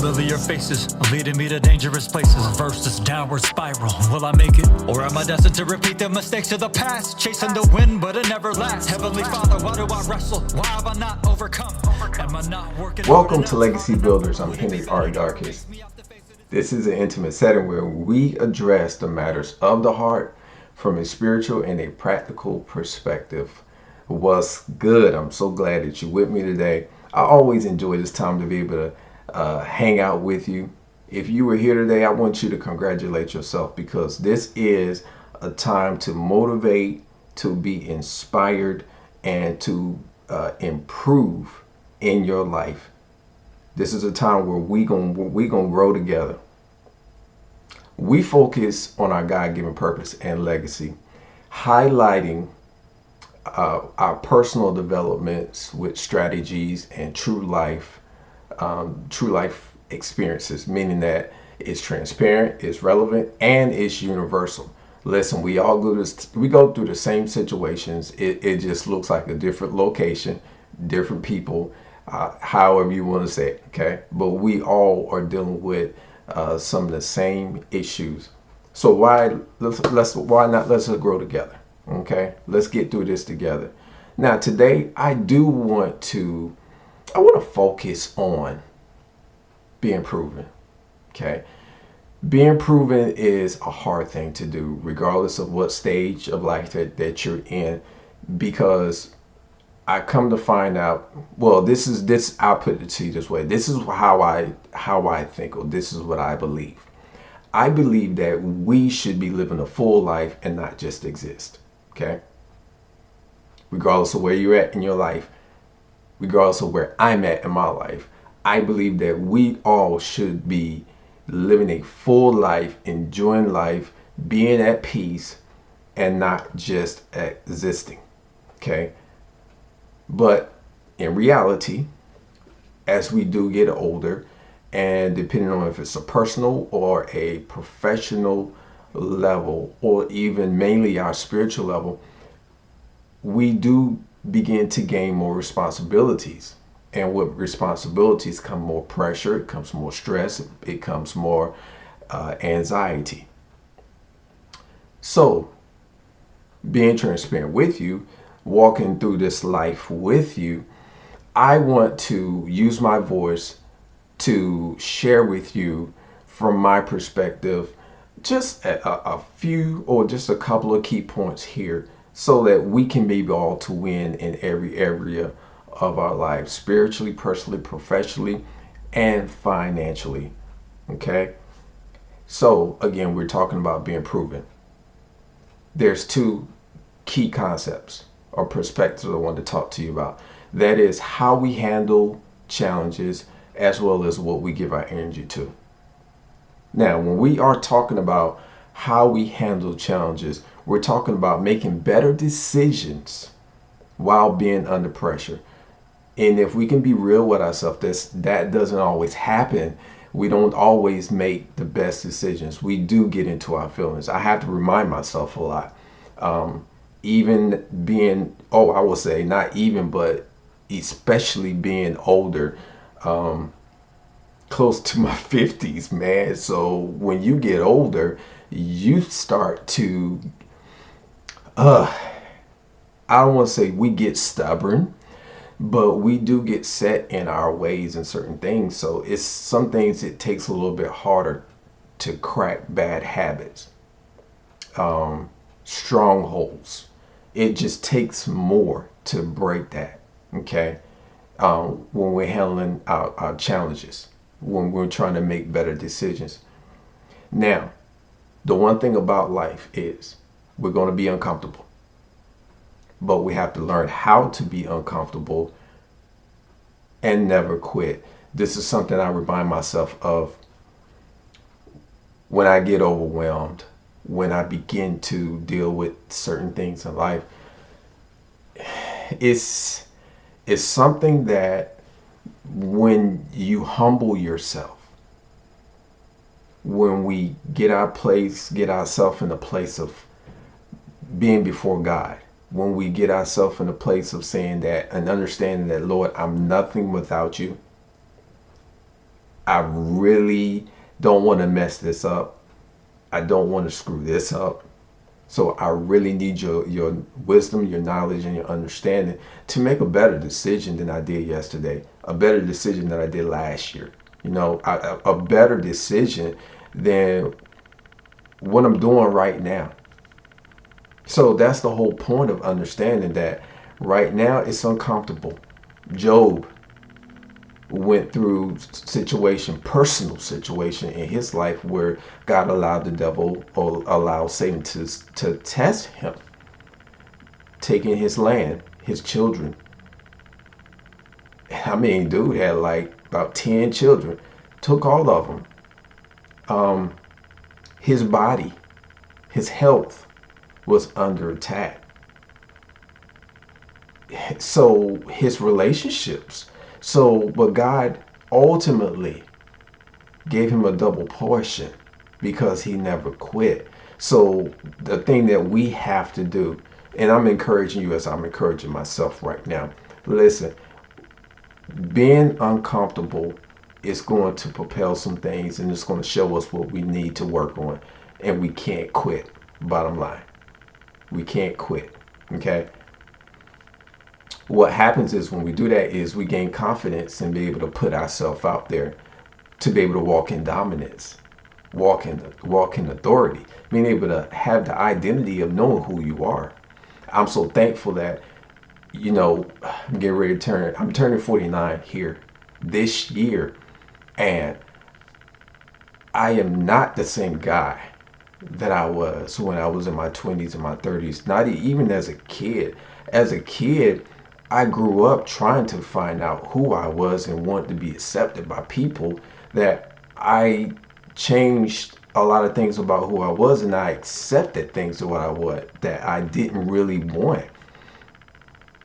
Familiar faces leading me to dangerous places. Versus downward spiral. Will I make it? Or am I destined to repeat the mistakes of the past? Chasing the wind, but it never lasts. Heavenly Father, why do I wrestle? Why have I not overcome? Am I not working? Welcome to Legacy Builders. I'm Henry R. Darkis. This is an intimate setting where we address the matters of the heart from a spiritual and a practical perspective. What's good? I'm so glad that you're with me today. I always enjoy this time to be able to hang out with you. If you were here today, I want you to congratulate yourself because this is a time to motivate, to be inspired, and to improve in your life. This is a time where we gonna grow together. We focus on our God-given purpose and legacy, highlighting our personal developments with strategies and true life experiences, meaning that it's transparent, it's relevant, and it's universal. Listen, we go through the same situations. It just looks like a different location, different people, however you want to say it. Okay, but we all are dealing with some of the same issues. So why not let's grow together? Okay, let's get through this together. Now today I want to focus on being proven. Okay, being proven is a hard thing to do regardless of what stage of life that you're in, because I come to find out, well, I'll put it to you this way. This is how I think, or this is what I believe. I believe that we should be living a full life and not just exist. Okay? Regardless of where you're at in your life, regardless of where I'm at in my life, I believe that we all should be living a full life, enjoying life, being at peace, and not just existing. Okay? But in reality, as we do get older, and depending on if it's a personal or a professional level, or even mainly our spiritual level, we do begin to gain more responsibilities. And with responsibilities come more pressure, it comes more stress, it comes more anxiety. So, being transparent with you, walking through this life with you, I want to use my voice to share with you from my perspective just a few or just a couple of key points here so that we can be all to win in every area of our lives, spiritually, personally, professionally, and financially. Okay? So again, we're talking about being proven. There's two key concepts or perspectives I want to talk to you about. That is how we handle challenges as well as what we give our energy to. Now, when we are talking about how we handle challenges, we're talking about making better decisions while being under pressure. And if we can be real with ourselves, that doesn't always happen. We don't always make the best decisions. We do get into our feelings. I have to remind myself a lot. Even being, I will say not even, but especially being older, close to my 50s, man. So when you get older, you start to, I don't want to say we get stubborn, but we do get set in our ways and certain things. So it's some things it takes a little bit harder to crack bad habits, strongholds. It just takes more to break that. Okay, when we're handling our challenges, when we're trying to make better decisions. Now, the one thing about life is we're going to be uncomfortable, but we have to learn how to be uncomfortable and never quit. This is something I remind myself of when I get overwhelmed, when I begin to deal with certain things in life. It's something that when you humble yourself, when we get ourselves in a place of being before God, when we get ourselves in a place of saying that and understanding that, Lord, I'm nothing without you. I really don't want to mess this up. I don't want to screw this up. So I really need your wisdom, your knowledge, and your understanding to make a better decision than I did yesterday, a better decision than I did last year. A better decision than what I'm doing right now. So that's the whole point of understanding that right now it's uncomfortable. Job went through personal situation in his life where God allowed the devil or allowed Satan to test him, taking his land, his children. I mean, dude had like about 10 children, took all of them. His body, his health was under attack. So his relationships. But God ultimately gave him a double portion because he never quit. So the thing that we have to do, and I'm encouraging you as I'm encouraging myself right now, listen, being uncomfortable is going to propel some things and it's going to show us what we need to work on. And we can't quit. Bottom line, we can't quit. Okay. What happens is when we do that is we gain confidence and be able to put ourselves out there to be able to walk in dominance, walk in authority, being able to have the identity of knowing who you are. I'm so thankful that, I'm getting ready to I'm turning 49 here this year, and I am not the same guy that I was when I was in my 20s and my 30s, not even as a kid. As a kid, I grew up trying to find out who I was and want to be accepted by people, that I changed a lot of things about who I was and I accepted things of what I was that I didn't really want.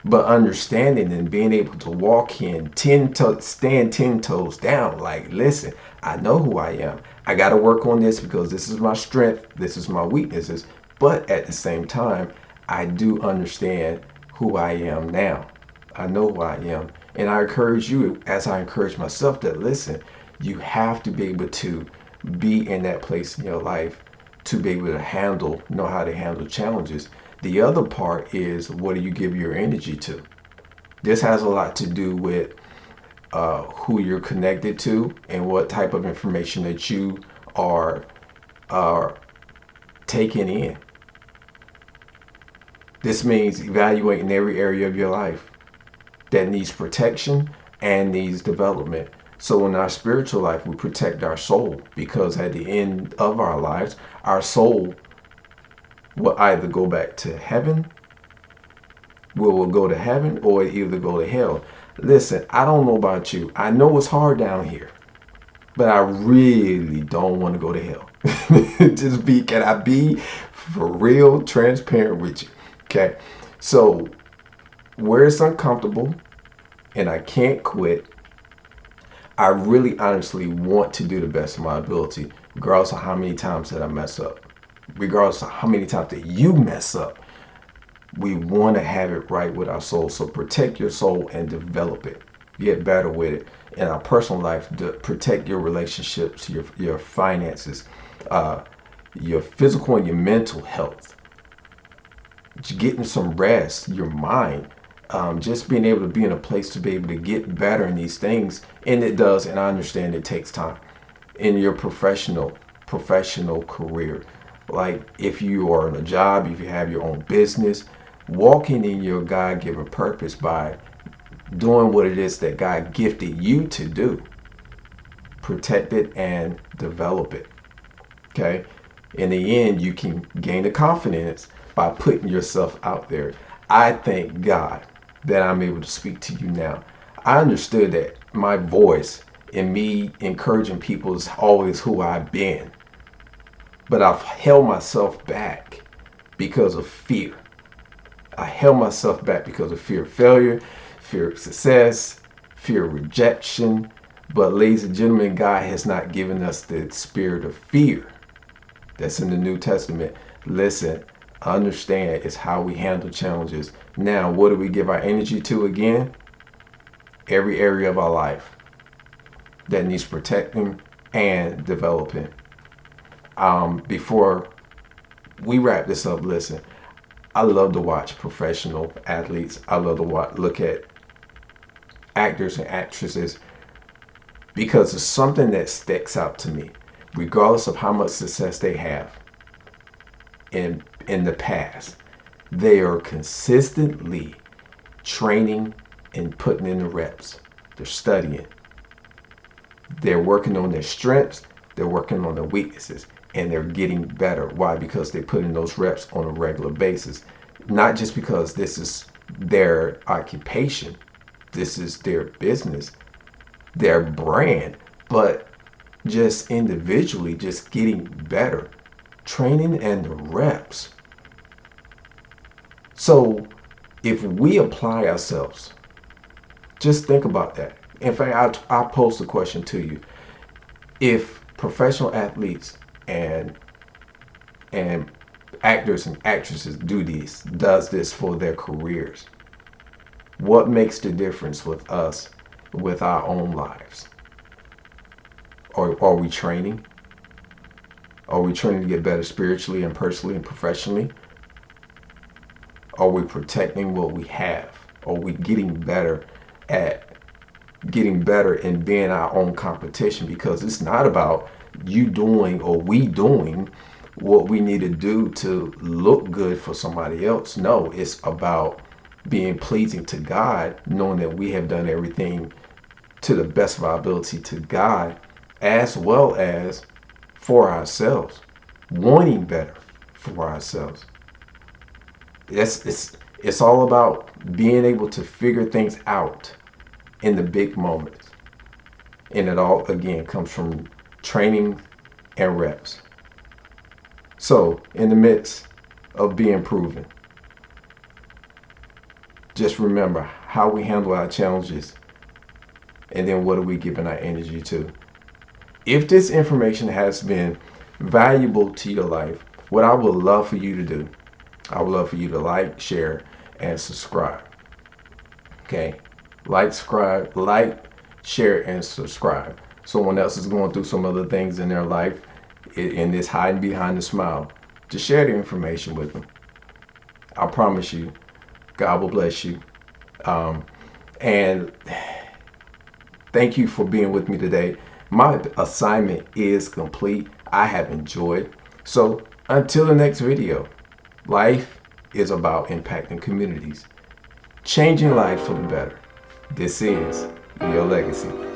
But understanding and being able to walk in stand 10 toes down, like, listen, I know who I am. I got to work on this because this is my strength, this is my weaknesses. But at the same time, I do understand who I am now. I know who I am. And I encourage you, as I encourage myself, that listen, you have to be able to be in that place in your life to be able to know how to handle challenges. The other part is, what do you give your energy to? This has a lot to do with who you're connected to and what type of information that you are taking in. This means evaluating every area of your life that needs protection and needs development. So in our spiritual life, we protect our soul, because at the end of our lives, our soul will either go back to heaven, will go to heaven, or either go to hell. Listen, I don't know about you. I know it's hard down here, but I really don't want to go to hell. Can I be for real transparent with you? Okay. So where it's uncomfortable and I can't quit, I really honestly want to do the best of my ability, regardless of how many times that I mess up, regardless of how many times that you mess up. We want to have it right with our soul. So protect your soul and develop it. Get better with it. In our personal life, protect your relationships, your finances, your physical and your mental health. Getting some rest, your mind, just being able to be in a place to be able to get better in these things. And it does, and I understand it takes time in your professional career. Like if you are in a job, if you have your own business, walking in your God-given purpose by doing what it is that God gifted you to do. Protect it and develop it. Okay? In the end, you can gain the confidence by putting yourself out there. I thank God that I'm able to speak to you now. I understood that my voice and me encouraging people is always who I've been. But I've held myself back because of fear. I held myself back because of fear of failure, fear of success, fear of rejection. But ladies and gentlemen, God has not given us the spirit of fear. That's in the New Testament. Listen, understand it's how we handle challenges. Now, what do we give our energy to again? Every area of our life. that needs protecting and developing. Before we wrap this up, listen, I love to watch professional athletes. I love to look at actors and actresses because it's something that sticks out to me, regardless of how much success they have in the past. They are consistently training and putting in the reps. They're studying. They're working on their strengths. They're working on their weaknesses, and they're getting better. Why? Because they put in those reps on a regular basis. Not just because this is their occupation, this is their business, their brand, but just individually, just getting better. Training and the reps. So if we apply ourselves, just think about that. In fact, I'll pose the question to you. If professional athletes and actors and actresses does this for their careers, what makes the difference with us, with our own lives? Or are we training? Are we training to get better spiritually and personally and professionally? Are we protecting what we have? Are we getting better and being our own competition? Because it's not about you doing or we doing what we need to do to look good for somebody else. No, it's about being pleasing to God, knowing that we have done everything to the best of our ability to God, as well as for ourselves, wanting better for ourselves. It's all about being able to figure things out in the big moments. And it all, again, comes from training and reps. So, in the midst of being proven, just remember how we handle our challenges and then what are we giving our energy to. If this information has been valuable to your life, what I would love for you to do, I would love for you to like, share, and subscribe. Okay? Like, share, and subscribe. Someone else is going through some other things in their life and is hiding behind the smile. Just share the information with them. I promise you, God will bless you. And thank you for being with me today. My assignment is complete. I have enjoyed. So until the next video, life is about impacting communities, changing lives for the better. This is Your Legacy.